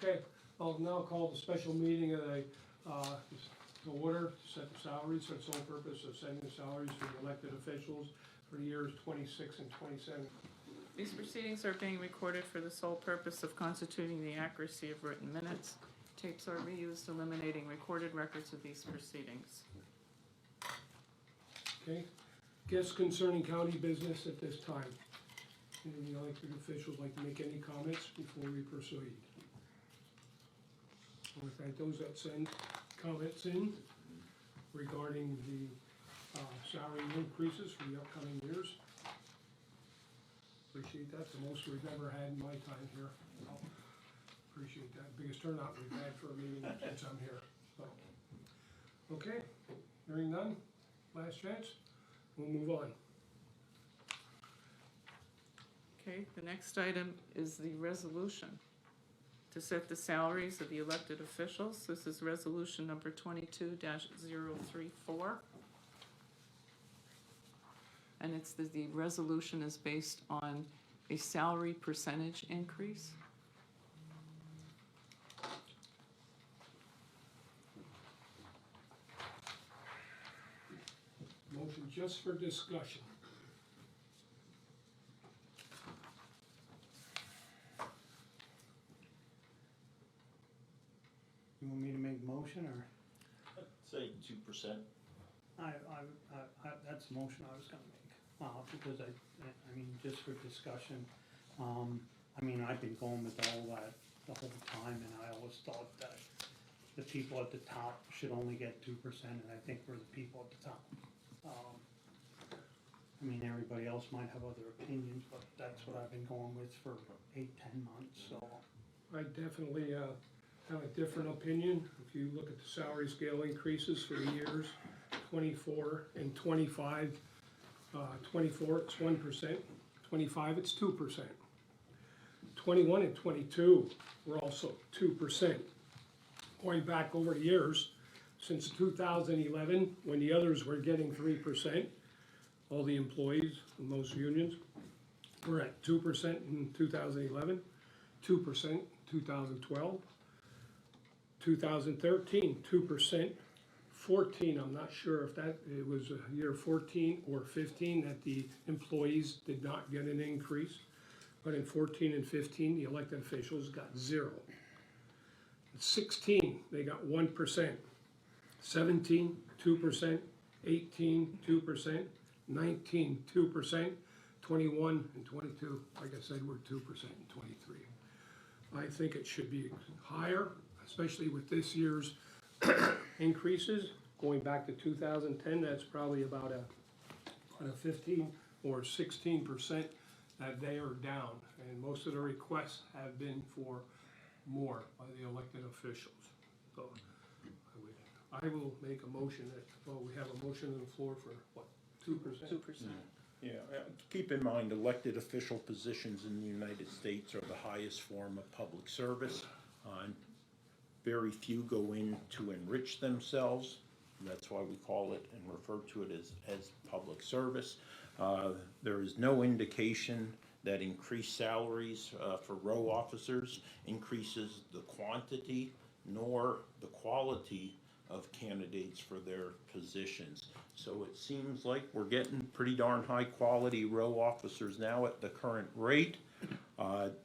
Okay, I'll now call the special meeting of the order to set the salaries for the sole purpose of setting the salaries for the elected officials for the years 26 and 27. These proceedings are being recorded for the sole purpose of constituting the accuracy of written minutes. Tapes are reused, eliminating recorded records of these proceedings. Okay, guests concerning county business at this time. Any elected officials like to make any comments before we proceed? I want to thank those that send comments in regarding the salary increases for the upcoming years. Appreciate that, the most we've ever had in my time here. Appreciate that, biggest turnout we've had for a meeting since I'm here. So, okay, hearing none, last chance, we'll move on. Okay, the next item is the resolution to set the salaries of the elected officials. This is resolution number 22-034. And it's the resolution is based on a salary percentage increase. Motion just for discussion. You want me to make a motion, or? Say 2%. That's the motion I was gonna make, because I mean, just for discussion, I mean, I've been going with all that the whole time, and I always thought that the people at the top should only get 2%, and I think we're the people at the top. I mean, everybody else might have other opinions, but that's what I've been going with for 8-10 months, so. I definitely have a different opinion. If you look at the salary scale increases for the years 24 and 25, 24 it's 1%, 25 it's 2%. 21 and 22 were also 2%. Going back over the years, since 2011, when the others were getting 3%, all the employees in most unions were at 2% in 2011, 2% in 2012, 2013, 2%, 14, I'm not sure if it was year 14 or 15 that the employees did not get an increase, but in 14 and 15, the elected officials got 0. In 16, they got 1%, 17, 2%, 18, 2%, 19, 2%, 21 and 22, like I said, we're 2% and 23. I think it should be higher, especially with this year's increases. Going back to 2010, that's probably about a 15 or 16% that they are down. And most of the requests have been for more by the elected officials. So I will make a motion that, well, we have a motion on the floor for what, 2%? 2%. Yeah, keep in mind, elected official positions in the United States are the highest form of public service. And very few go in to enrich themselves. That's why we call it and refer to it as public service. There is no indication that increased salaries for row officers increases the quantity nor the quality of candidates for their positions. So it seems like we're getting pretty darn high quality row officers now at the current rate.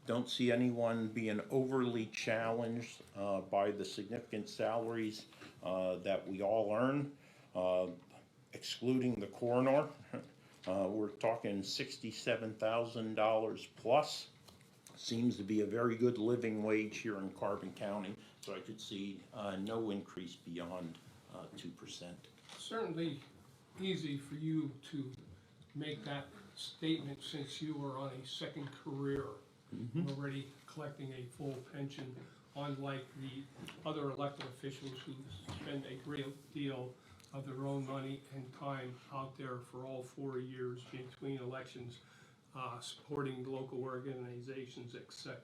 Don't see anyone being overly challenged by the significant salaries that we all earn, excluding the coroner. We're talking $67,000 plus. Seems to be a very good living wage here in Carbon County, so I could see no increase beyond 2%. Certainly easy for you to make that statement since you are on a second career, already collecting a full pension, unlike the other elected officials who spend a great deal of their own money and time out there for all 4 years between elections, supporting local organizations, etc.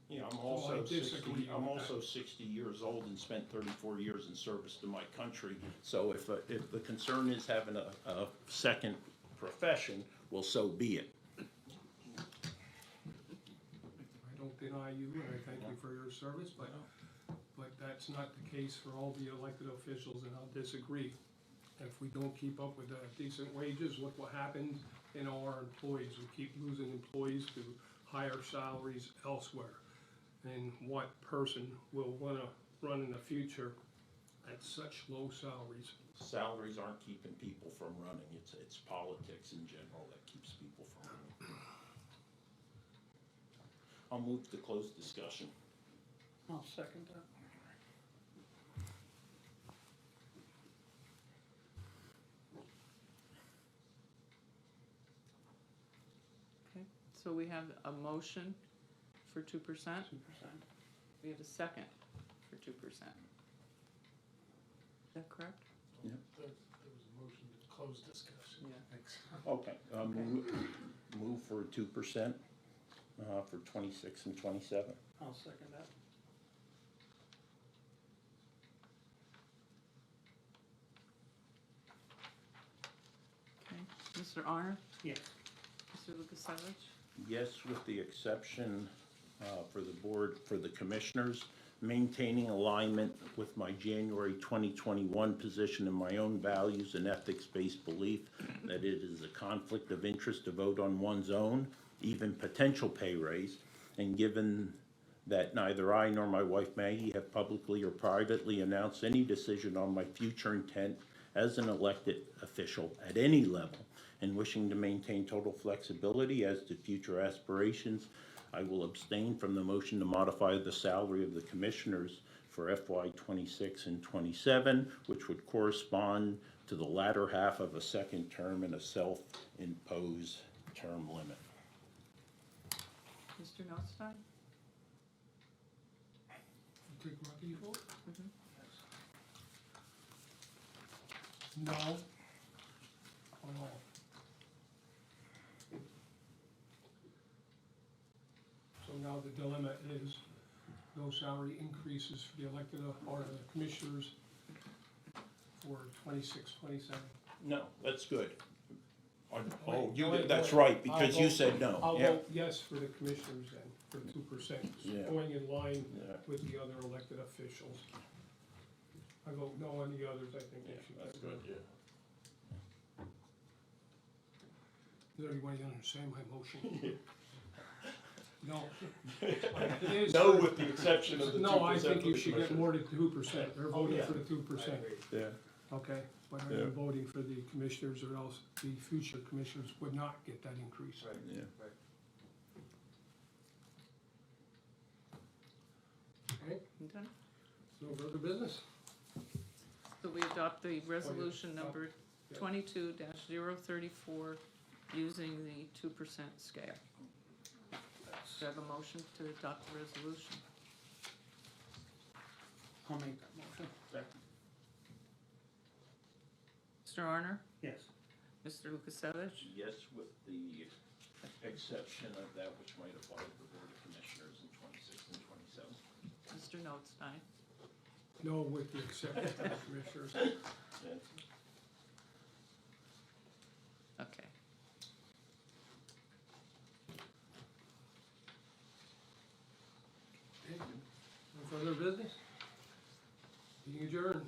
Yeah, I'm I also disagree 60, I'm with also 60 years old and spent 34 years in service to my country. So if the concern is having a second profession, well, so be it. I don't deny you, and I thank you for your service, but that's not the case for all the elected officials, and I'll disagree. If we don't keep up with decent wages, look what happens in our employees. We keep losing employees to higher salaries elsewhere. And what person will wanna run in the future at such low salaries? Salaries aren't keeping people from running, it's politics in general that keeps people from running. I'll move to close discussion. I'll second that. Okay, so we have a motion for 2%. 2%. We have a second for 2%. Is that correct? There was a motion to close discussion. Yeah. Thanks. Okay, move for 2%, for 26 and 27. I'll second that. Okay, Mr. Honor? Yes. Mr. Lukasevich? Yes, with the exception for the board, for the commissioners, maintaining alignment with my January 2021 position and my own values and ethics-based belief that it is a conflict of interest to vote on one's own, even potential pay raise, and given that neither I nor my wife Maggie have publicly or privately announced any decision on my future intent as an elected official at any level, and wishing to maintain total flexibility as to future aspirations, I will abstain from the motion to modify the salary of the commissioners for FY 26 and 27, which would correspond to the latter half of a second term and a self-imposed term limit. Mr. Notstein? You take Rocky vote? Mhm. No. On all. So now the dilemma is no salary increases for the elected or the commissioners for 26, 27. No, that's good. Oh, Wait, that's wait. right, because I'll you vote- said no. I'll Yeah. vote yes for the commissioners then, for 2%, Yeah. going in line Yeah. with the other elected officials. I vote no on the others, I think they should. That's get good, it. yeah. Does everybody understand my motion? No. It is No, for- with the exception of the 2%. No, I think for you the should get commissioners. more than 2%, they're voting yeah. for the 2%, Yeah. okay? But Yeah. I'm voting for the commissioners, or else the future commissioners would not get that increase. Yeah. Okay, Okay. no further business? So we adopt the resolution yeah. number Yeah. 22-034 using the 2% scale. Do I have a motion to adopt the resolution? I'll make that motion. Mr. Arner? Yes. Mr. Lukasevich? Yes, with the exception of that which might apply to the Board of Commissioners in 26 and 27. Mr. Notstein? No, with the exception of the commissioners. Yeah. Okay. No further business? Meeting adjourned.